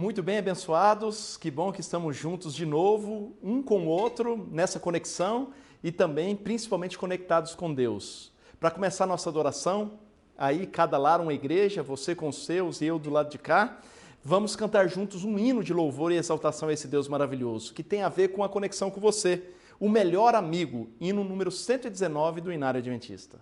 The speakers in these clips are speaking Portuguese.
Muito bem, abençoados, que bom que estamos juntos de novo, um com o outro, nessa conexão e também, principalmente, conectados com Deus. Para começar nossa adoração, aí cada lar uma igreja, você com os seus e eu do lado de cá, vamos cantar juntos um hino de louvor e exaltação a esse Deus maravilhoso, que tem a ver com a conexão com você, o melhor amigo, hino número 119 do Inário Adventista.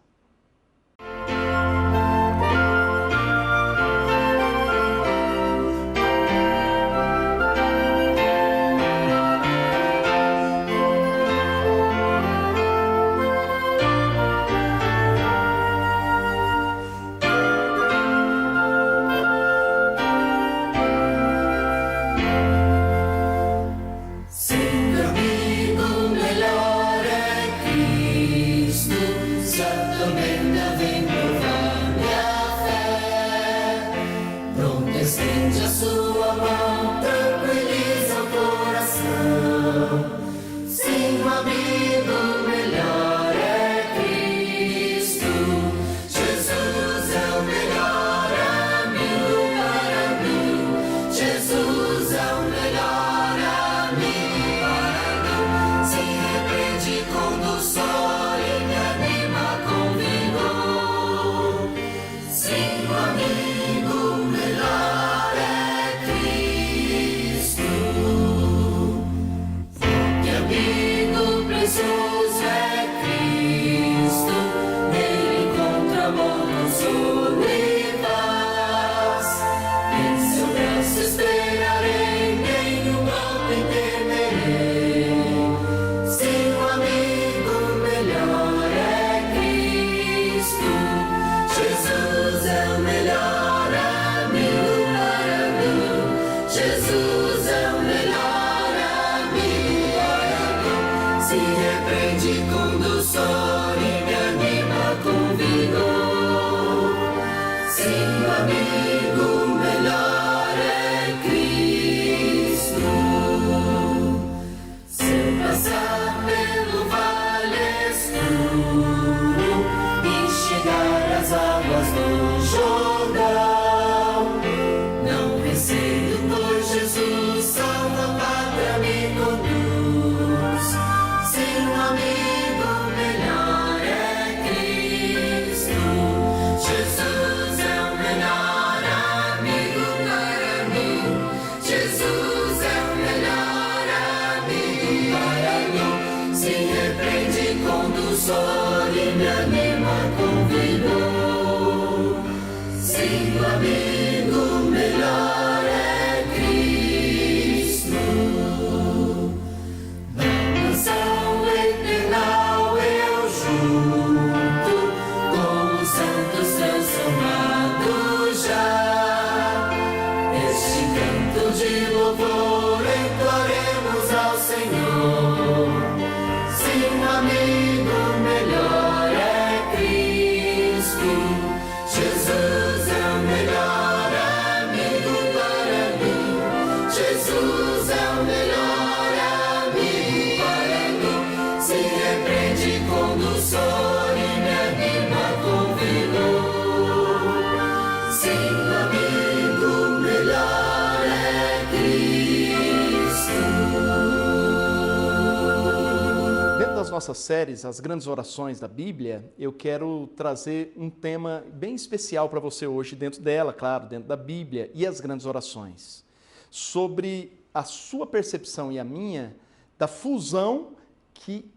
Nossas séries, as grandes orações da Bíblia, eu quero trazer um tema bem especial para você hoje, dentro dela, claro, dentro da Bíblia e as grandes orações, sobre a sua percepção e a minha da fusão que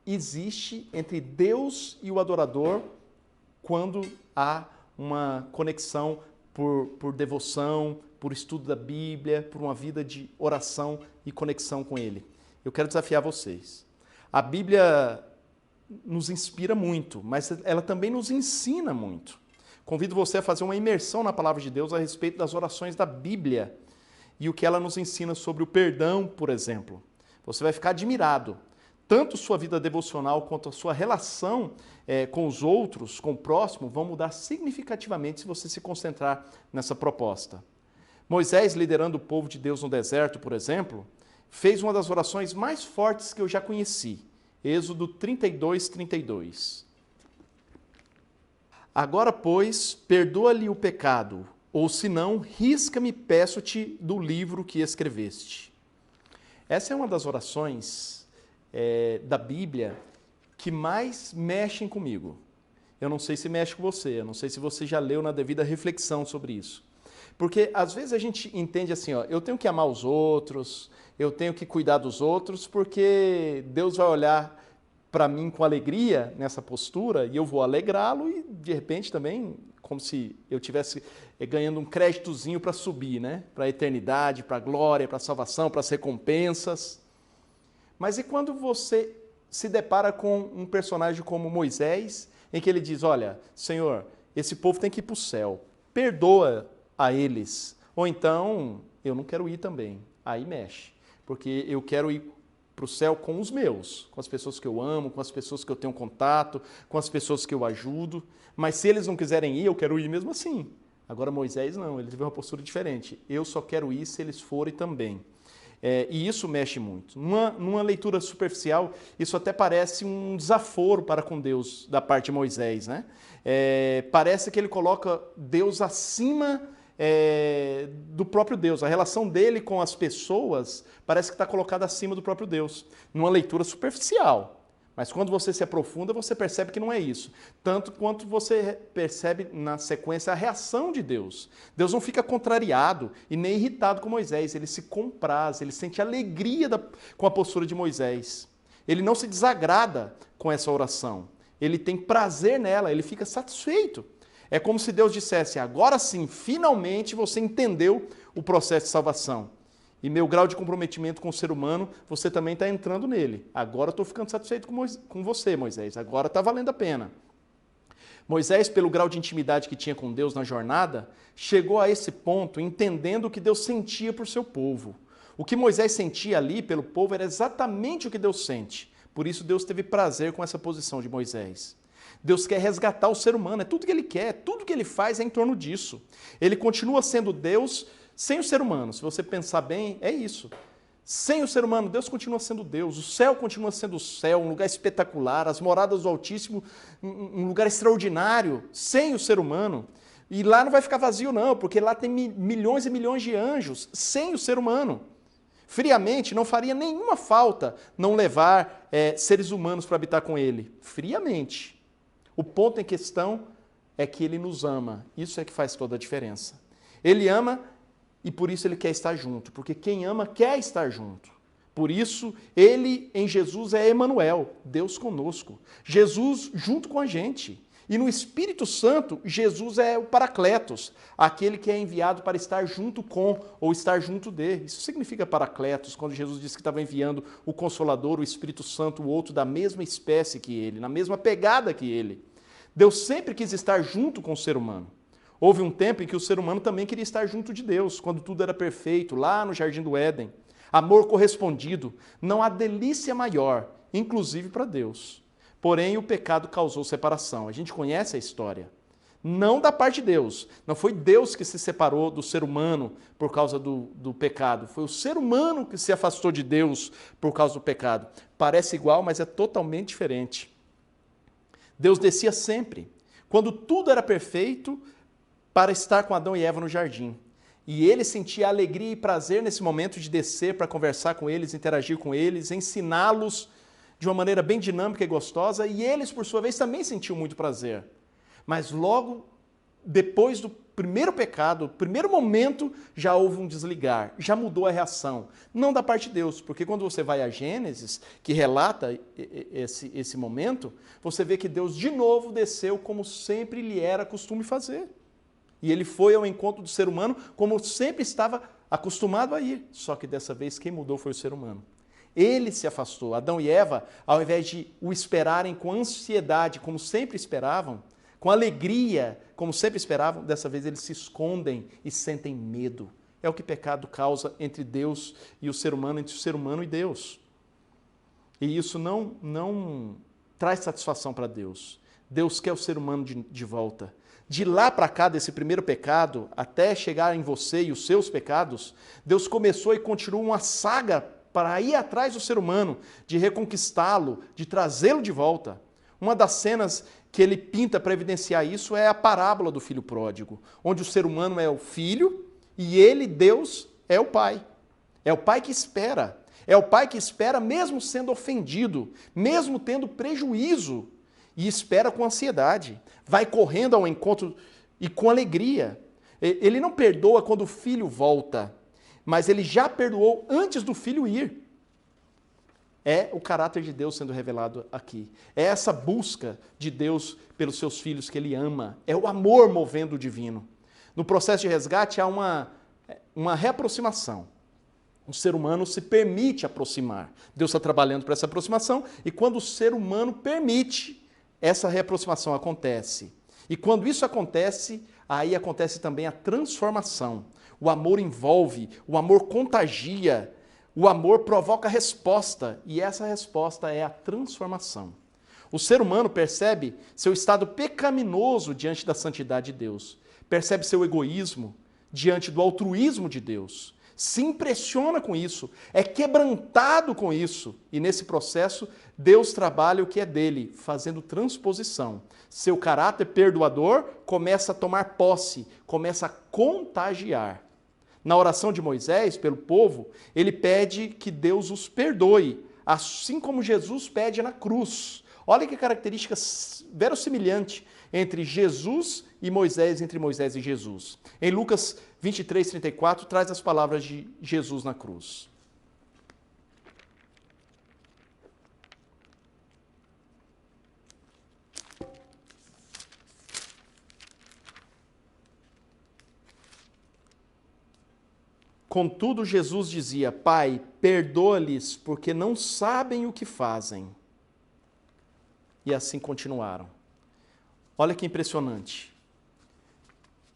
existe entre Deus e o adorador quando há uma conexão por devoção, por estudo da Bíblia, por uma vida de oração e conexão com Ele. Eu quero desafiar vocês. A Bíblia nos inspira muito, mas ela também nos ensina muito. Convido você a fazer uma imersão na Palavra de Deus a respeito das orações da Bíblia e o que ela nos ensina sobre o perdão, por exemplo. Você vai ficar admirado. Tanto sua vida devocional quanto a sua relação com os outros, com o próximo, vão mudar significativamente se você se concentrar nessa proposta. Moisés, liderando o povo de Deus no deserto, por exemplo, fez uma das orações mais fortes que eu já conheci. Êxodo 32, 32. Agora, pois, perdoa-lhe o pecado, ou se não, risca-me, peço-te, do livro que escreveste. Essa é uma das orações da Bíblia que mais mexem comigo. Eu não sei se mexe com você, eu não sei se você já leu na devida reflexão sobre isso. Porque às vezes a gente entende assim, ó, eu tenho que amar os outros, eu tenho que cuidar dos outros, porque Deus vai olhar para mim com alegria nessa postura e eu vou alegrá-lo e de repente também, como se eu estivesse ganhando um créditozinho para subir, né? Para a eternidade, para a glória, para a salvação, para as recompensas. Mas e quando você se depara com um personagem como Moisés, em que ele diz, olha, Senhor, esse povo tem que ir para o céu, perdoa a eles, ou então, eu não quero ir também, aí mexe, porque eu quero ir para o céu com os meus, com as pessoas que eu amo, com as pessoas que eu tenho contato, com as pessoas que eu ajudo, mas se eles não quiserem ir, eu quero ir mesmo assim. Agora Moisés não, ele teve uma postura diferente, eu só quero ir se eles forem também. E isso mexe muito. Numa leitura superficial, isso até parece um desaforo para com Deus da parte de Moisés, né? Parece que ele coloca Deus acima do próprio Deus. A relação dele com as pessoas parece que está colocada acima do próprio Deus, numa leitura superficial. Mas quando você se aprofunda, você percebe que não é isso. Tanto quanto você percebe na sequência a reação de Deus. Deus não fica contrariado e nem irritado com Moisés, ele se compraz, ele sente alegria com a postura de Moisés. Ele não se desagrada com essa oração, ele tem prazer nela, ele fica satisfeito. É como se Deus dissesse, agora sim, finalmente você entendeu o processo de salvação. E meu grau de comprometimento com o ser humano, você também está entrando nele. Agora estou ficando satisfeito com você, Moisés. Agora está valendo a pena. Moisés, pelo grau de intimidade que tinha com Deus na jornada, chegou a esse ponto entendendo o que Deus sentia por seu povo. O que Moisés sentia ali pelo povo era exatamente o que Deus sente. Por isso Deus teve prazer com essa posição de Moisés. Deus quer resgatar o ser humano, é tudo que ele quer, tudo que ele faz é em torno disso. Ele continua sendo Deus sem o ser humano. Se você pensar bem, é isso. Sem o ser humano, Deus continua sendo Deus, o céu continua sendo o céu, um lugar espetacular, as moradas do Altíssimo, um lugar extraordinário, sem o ser humano. E lá não vai ficar vazio não, porque lá tem milhões e milhões de anjos, sem o ser humano. Friamente, não faria nenhuma falta não levar seres humanos para habitar com ele. Friamente. O ponto em questão é que ele nos ama. Isso é que faz toda a diferença. Ele ama e por isso ele quer estar junto, porque quem ama quer estar junto. Por isso, ele em Jesus é Emanuel, Deus conosco. Jesus junto com a gente. E no Espírito Santo, Jesus é o Paracletos, aquele que é enviado para estar junto com ou estar junto de. Isso significa Paracletos, quando Jesus disse que estava enviando o Consolador, o Espírito Santo, o outro da mesma espécie que ele, na mesma pegada que ele. Deus sempre quis estar junto com o ser humano. Houve um tempo em que o ser humano também queria estar junto de Deus, quando tudo era perfeito, lá no Jardim do Éden. Amor correspondido. Não há delícia maior, inclusive para Deus. Porém, o pecado causou separação. A gente conhece a história. Não da parte de Deus. Não foi Deus que se separou do ser humano por causa do pecado. Foi o ser humano que se afastou de Deus por causa do pecado. Parece igual, mas é totalmente diferente. Deus descia sempre. Quando tudo era perfeito, para estar com Adão e Eva no jardim. E ele sentia alegria e prazer nesse momento de descer para conversar com eles, interagir com eles, ensiná-los de uma maneira bem dinâmica e gostosa, e eles, por sua vez, também sentiam muito prazer. Mas logo depois do primeiro pecado, primeiro momento, já houve um desligar, já mudou a reação. Não da parte de Deus, porque quando você vai a Gênesis, que relata esse momento, você vê que Deus de novo desceu como sempre lhe era costume fazer. E ele foi ao encontro do ser humano como sempre estava acostumado a ir. Só que dessa vez quem mudou foi o ser humano. Ele se afastou. Adão e Eva, ao invés de o esperarem com ansiedade, como sempre esperavam, com alegria, como sempre esperavam, dessa vez eles se escondem e sentem medo. É o que pecado causa entre Deus e o ser humano, entre o ser humano e Deus. E isso não traz satisfação para Deus. Deus quer o ser humano de volta. De lá para cá, desse primeiro pecado, até chegar em você e os seus pecados, Deus começou e continua uma saga para ir atrás do ser humano, de reconquistá-lo, de trazê-lo de volta. Uma das cenas que ele pinta para evidenciar isso é a parábola do filho pródigo, onde o ser humano é o filho e ele, Deus, é o pai. É o pai que espera. É o pai que espera mesmo sendo ofendido, mesmo tendo prejuízo, e espera com ansiedade. Vai correndo ao encontro e com alegria. Ele não perdoa quando o filho volta, mas ele já perdoou antes do filho ir. É o caráter de Deus sendo revelado aqui. É essa busca de Deus pelos seus filhos que ele ama. É o amor movendo o divino. No processo de resgate há uma reaproximação. O ser humano se permite aproximar. Deus está trabalhando para essa aproximação e quando o ser humano permite, essa reaproximação acontece. E quando isso acontece, aí acontece também a transformação. O amor envolve, o amor contagia, o amor provoca resposta e essa resposta é a transformação. O ser humano percebe seu estado pecaminoso diante da santidade de Deus, percebe seu egoísmo diante do altruísmo de Deus, se impressiona com isso, é quebrantado com isso e nesse processo Deus trabalha o que é dele, fazendo transposição. Seu caráter perdoador começa a tomar posse, começa a contagiar. Na oração de Moisés pelo povo, ele pede que Deus os perdoe, assim como Jesus pede na cruz. Olha que característica verossimilhante entre Jesus e Moisés, entre Moisés e Jesus. Em Lucas 23, 34, traz as palavras de Jesus na cruz. Contudo, Jesus dizia: Pai, perdoa-lhes, porque não sabem o que fazem. E assim continuaram. Olha que impressionante.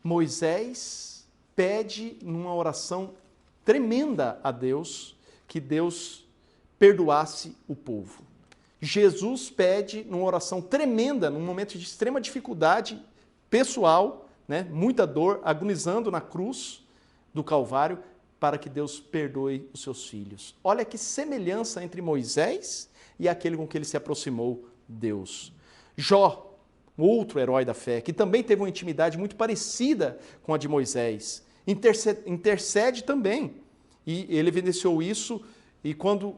Moisés pede numa oração tremenda a Deus que Deus perdoasse o povo. Jesus pede numa oração tremenda, num momento de extrema dificuldade pessoal, muita dor, agonizando na cruz do Calvário, para que Deus perdoe os seus filhos. Olha que semelhança entre Moisés e aquele com que ele se aproximou, Deus. Jó, outro herói da fé, que também teve uma intimidade muito parecida com a de Moisés, intercede também. E ele evidenciou isso, e quando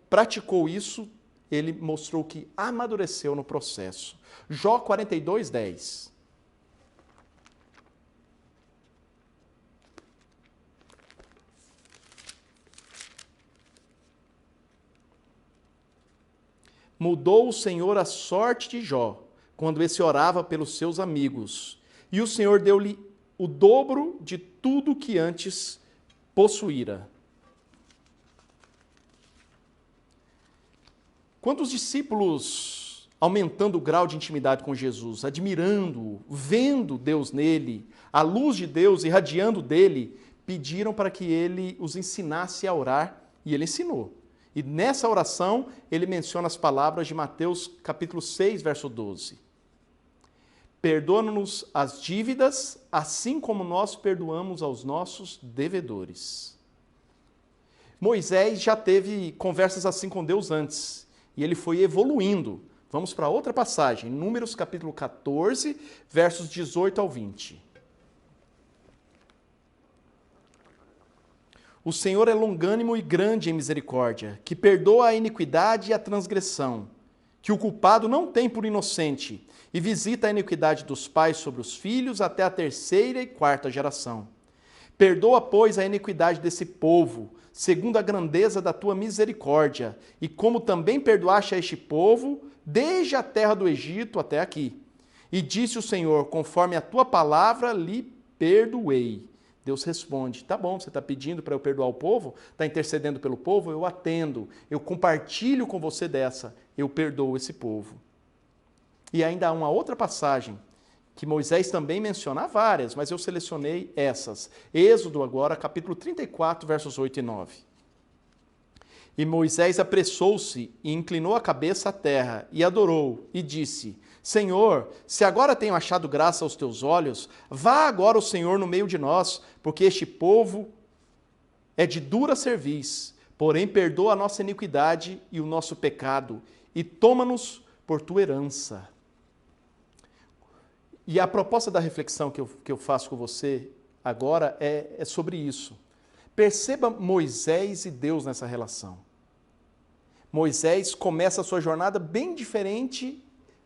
praticou isso, ele mostrou que amadureceu no processo. Jó 42, 10. Mudou o Senhor a sorte de Jó, quando esse orava pelos seus amigos, e o Senhor deu-lhe o dobro de tudo que antes possuíra. Quando os discípulos, aumentando o grau de intimidade com Jesus, admirando-o, vendo Deus nele, a luz de Deus irradiando dele, pediram para que ele os ensinasse a orar, e ele ensinou. E nessa oração, ele menciona as palavras de Mateus capítulo 6, verso 12. Perdoa-nos as dívidas, assim como nós perdoamos aos nossos devedores. Moisés já teve conversas assim com Deus antes, e ele foi evoluindo. Vamos para outra passagem, Números capítulo 14, versos 18 ao 20. O Senhor é longânimo e grande em misericórdia, que perdoa a iniquidade e a transgressão, que o culpado não tem por inocente, e visita a iniquidade dos pais sobre os filhos até a 3ª e 4ª geração. Perdoa, pois, a iniquidade desse povo, segundo a grandeza da tua misericórdia, e como também perdoaste a este povo, desde a terra do Egito até aqui. E disse o Senhor, conforme a tua palavra lhe perdoei. Deus responde, tá bom, você está pedindo para eu perdoar o povo? Está intercedendo pelo povo? Eu atendo, eu compartilho com você dessa, eu perdoo esse povo. E ainda há uma outra passagem, que Moisés também menciona, várias, mas eu selecionei essas. Êxodo agora, capítulo 34, versos 8 e 9. E Moisés apressou-se e inclinou a cabeça à terra e adorou e disse: Senhor, se agora tenho achado graça aos teus olhos, vá agora o Senhor no meio de nós, porque este povo é de dura cerviz, porém perdoa a nossa iniquidade e o nosso pecado, e toma-nos por tua herança. E a proposta da reflexão que eu faço com você agora é sobre isso. Perceba Moisés e Deus nessa relação. Moisés começa a sua jornada bem diferente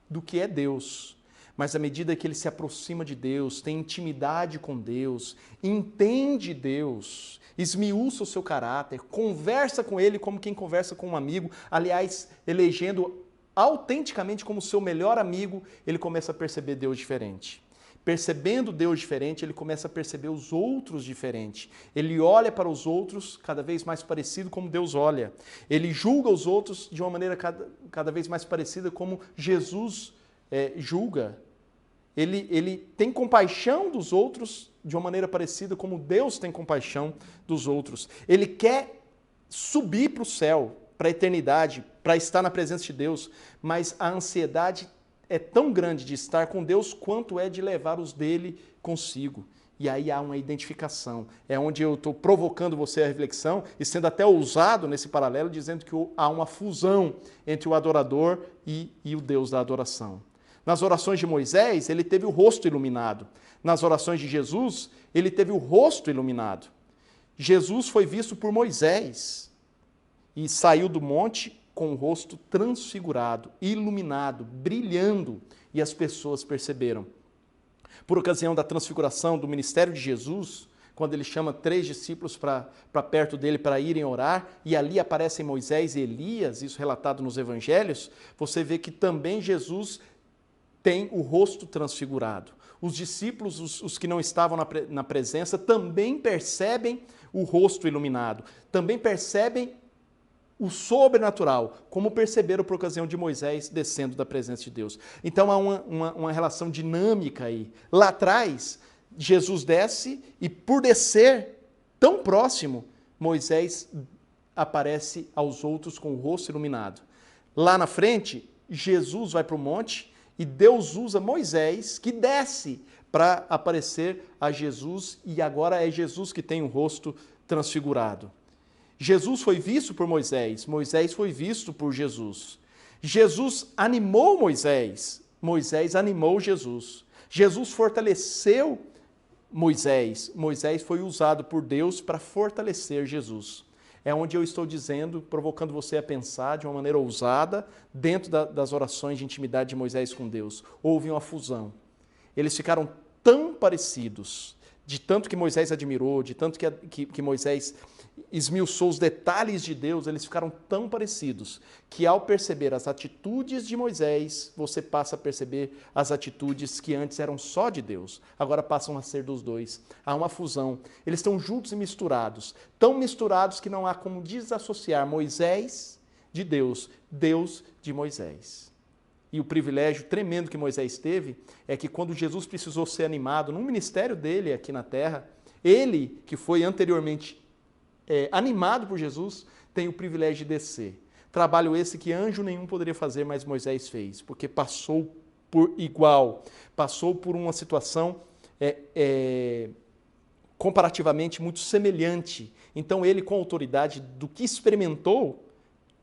do que é Deus. Mas à medida que ele se aproxima de Deus, tem intimidade com Deus, entende Deus, esmiuça o seu caráter, conversa com ele como quem conversa com um amigo, aliás, elegendo autenticamente como seu melhor amigo, ele começa a perceber Deus diferente. Percebendo Deus diferente, ele começa a perceber os outros diferente. Ele olha para os outros cada vez mais parecido como Deus olha. Ele julga os outros de uma maneira cada vez mais parecida como Jesus julga. Ele tem compaixão dos outros de uma maneira parecida como Deus tem compaixão dos outros. Ele quer subir para o céu, para a eternidade, para estar na presença de Deus, mas a ansiedade é tão grande de estar com Deus quanto é de levar os dele consigo. E aí há uma identificação. É onde eu estou provocando você a reflexão e sendo até ousado nesse paralelo, dizendo que há uma fusão entre o adorador e o Deus da adoração. Nas orações de Moisés, ele teve o rosto iluminado. Nas orações de Jesus, ele teve o rosto iluminado. Jesus foi visto por Moisés e saiu do monte com o rosto transfigurado, iluminado, brilhando, e as pessoas perceberam. Por ocasião da transfiguração do ministério de Jesus, quando ele chama 3 discípulos para perto dele para irem orar, e ali aparecem Moisés e Elias, isso relatado nos evangelhos, você vê que também Jesus tem o rosto transfigurado. Os discípulos, os que não estavam na presença, também percebem o rosto iluminado, também percebem o sobrenatural, como perceberam por ocasião de Moisés descendo da presença de Deus. Então há uma relação dinâmica aí. Lá atrás, Jesus desce e por descer tão próximo, Moisés aparece aos outros com o rosto iluminado. Lá na frente, Jesus vai para o monte e Deus usa Moisés, que desce para aparecer a Jesus, e agora é Jesus que tem o rosto transfigurado. Jesus foi visto por Moisés, Moisés foi visto por Jesus. Jesus animou Moisés, Moisés animou Jesus. Jesus fortaleceu Moisés, Moisés foi usado por Deus para fortalecer Jesus. É onde eu estou dizendo, provocando você a pensar de uma maneira ousada, dentro das orações de intimidade de Moisés com Deus. Houve uma fusão. Eles ficaram tão parecidos, de tanto que Moisés admirou, de tanto que Moisés esmiuçou os detalhes de Deus, eles ficaram tão parecidos que ao perceber as atitudes de Moisés, você passa a perceber as atitudes que antes eram só de Deus, agora passam a ser dos dois. Há uma fusão. Eles estão juntos e misturados, tão misturados que não há como desassociar Moisés de Deus, Deus de Moisés. E o privilégio tremendo que Moisés teve é que quando Jesus precisou ser animado no ministério dele aqui na terra, ele, que foi anteriormente animado por Jesus, tem o privilégio de descer. Trabalho esse que anjo nenhum poderia fazer, mas Moisés fez, porque passou por igual, passou por uma situação comparativamente muito semelhante. Então ele, com autoridade do que experimentou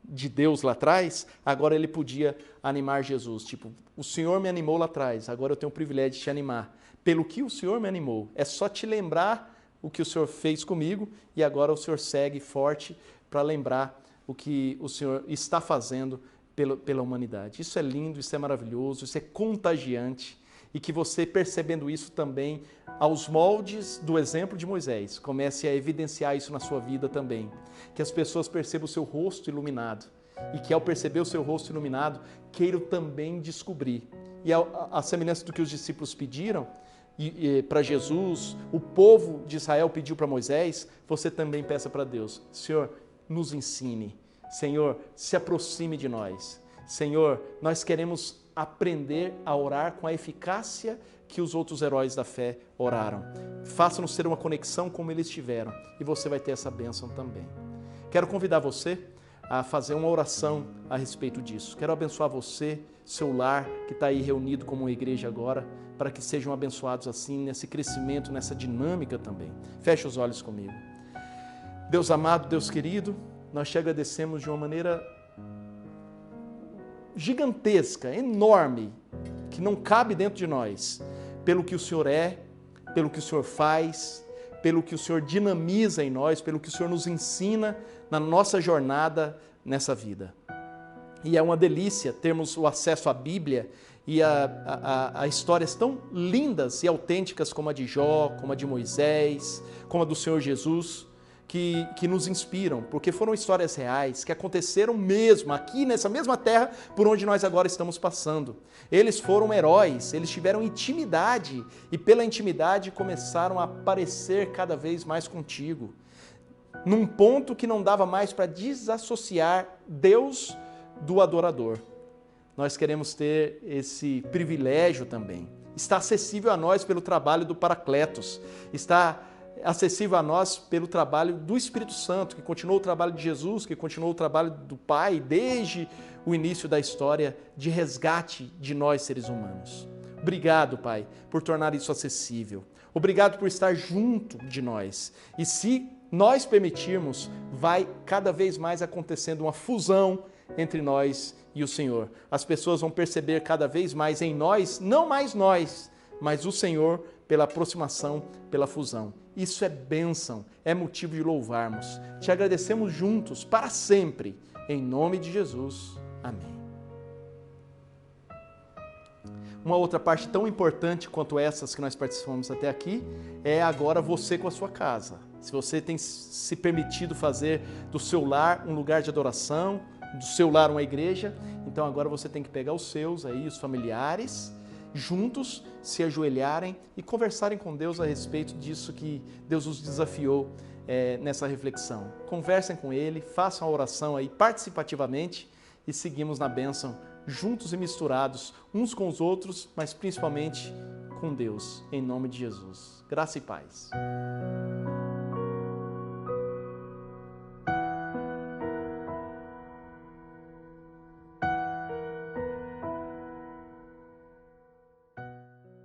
de Deus lá atrás, agora ele podia animar Jesus. Tipo, o Senhor me animou lá atrás, agora eu tenho o privilégio de te animar. Pelo que o Senhor me animou, é só te lembrar o que o Senhor fez comigo e agora o Senhor segue forte para lembrar o que o Senhor está fazendo pela humanidade. Isso é lindo, isso é maravilhoso, isso é contagiante e que você, percebendo isso também, aos moldes do exemplo de Moisés, comece a evidenciar isso na sua vida também. Que as pessoas percebam o seu rosto iluminado e que ao perceber o seu rosto iluminado, queiram também descobrir. E a semelhança do que os discípulos pediram, para Jesus, o povo de Israel pediu para Moisés, você também peça para Deus: Senhor, nos ensine. Senhor, se aproxime de nós. Senhor, nós queremos aprender a orar com a eficácia que os outros heróis da fé oraram. Faça-nos ter uma conexão como eles tiveram e você vai ter essa bênção também. Quero convidar você a fazer uma oração a respeito disso. Quero abençoar você, seu lar, que está aí reunido como uma igreja agora, para que sejam abençoados assim, nesse crescimento, nessa dinâmica também. Feche os olhos comigo. Deus amado, Deus querido, nós te agradecemos de uma maneira gigantesca, enorme, que não cabe dentro de nós, pelo que o Senhor é, pelo que o Senhor faz, pelo que o Senhor dinamiza em nós, pelo que o Senhor nos ensina na nossa jornada nessa vida. E é uma delícia termos o acesso à Bíblia e a histórias tão lindas e autênticas como a de Jó, como a de Moisés, como a do Senhor Jesus, que nos inspiram, porque foram histórias reais, que aconteceram mesmo aqui nessa mesma terra por onde nós agora estamos passando. Eles foram heróis, eles tiveram intimidade e pela intimidade começaram a parecer cada vez mais contigo, num ponto que não dava mais para desassociar Deus do adorador. Nós queremos ter esse privilégio também. Está acessível a nós pelo trabalho do Paracletos, está acessível a nós pelo trabalho do Espírito Santo, que continuou o trabalho de Jesus, que continuou o trabalho do Pai desde o início da história de resgate de nós seres humanos. Obrigado, Pai, por tornar isso acessível. Obrigado por estar junto de nós. E se nós permitirmos, vai cada vez mais acontecendo uma fusão entre nós e o Senhor. As pessoas vão perceber cada vez mais em nós, não mais nós, mas o Senhor pela aproximação, pela fusão. Isso é bênção, é motivo de louvarmos. Te agradecemos juntos para sempre, em nome de Jesus. Amém. Uma outra parte tão importante quanto essas que nós participamos até aqui é agora você com a sua casa. Se você tem se permitido fazer do seu lar um lugar de adoração, do seu lar uma igreja, então agora você tem que pegar os seus aí, os familiares, juntos se ajoelharem e conversarem com Deus a respeito disso que Deus os desafiou nessa reflexão. Conversem com Ele, façam a oração aí participativamente e seguimos na bênção, juntos e misturados, uns com os outros, mas principalmente com Deus, em nome de Jesus. Graça e paz.